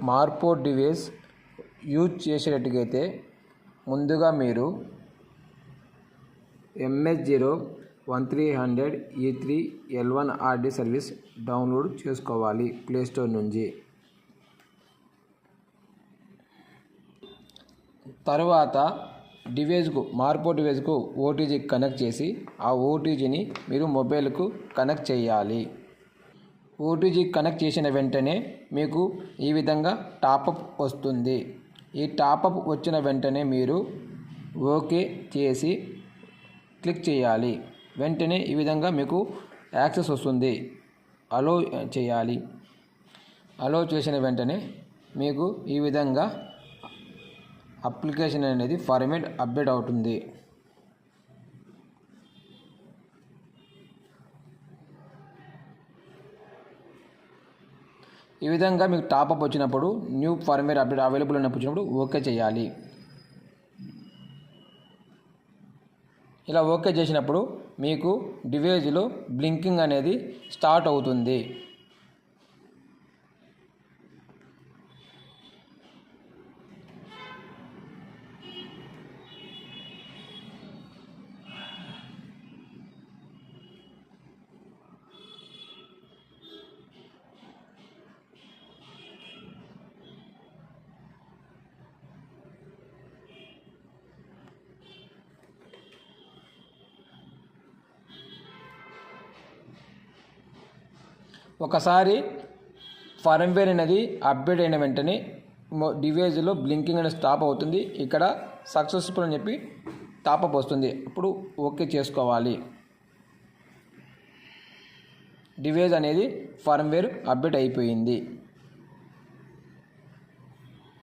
మార్పోర్ట్ device use చేసేటట్టుగైతే ముందుగా మీరు MS01300E3L1RD service download చేసుకోవాలి ప్లేస్టోర్ నుంచి. తర్వాత మార్పోర్ట్ డివైస్కు ఓటీజీ కనెక్ట్ చేసి ఆ ఓటీజీని మీరు మొబైల్కు కనెక్ట్ చేయాలి. ఓటీజీ కనెక్ట్ చేసిన వెంటనే మీకు ఈ విధంగా టాపప్ వస్తుంది. ఈ టాపప్ వచ్చిన వెంటనే మీరు ఓకే చేసి క్లిక్ చేయాలి. వెంటనే ఈ విధంగా మీకు యాక్సెస్ వస్తుంది. అలో చేయాలి. అలో చేసిన వెంటనే మీకు ఈ విధంగా అప్లికేషన్ అనేది ఫార్మేట్ అప్డేట్ అవుతుంది. ఈ విధంగా మీకు టాపప్ వచ్చినప్పుడు న్యూ ఫార్మేట్ అప్డేట్ అవైలబుల్ వచ్చినప్పుడు ఓకే చేయాలి. ఇలా ఓకే చేసినప్పుడు మీకు డివైస్లో బ్లింకింగ్ అనేది స్టార్ట్ అవుతుంది. ఒకసారి ఫర్మ్వేర్ అనేది అప్డేట్ అయిన వెంటనే డివైస్లో బ్లింకింగ్ అనేది స్టాప్ అవుతుంది. ఇక్కడ సక్సెస్ఫుల్ అని చెప్పి టాపప్ వస్తుంది. అప్పుడు ఓకే చేసుకోవాలి. డివైస్ అనేది ఫర్మ్వేర్ అప్డేట్ అయిపోయింది.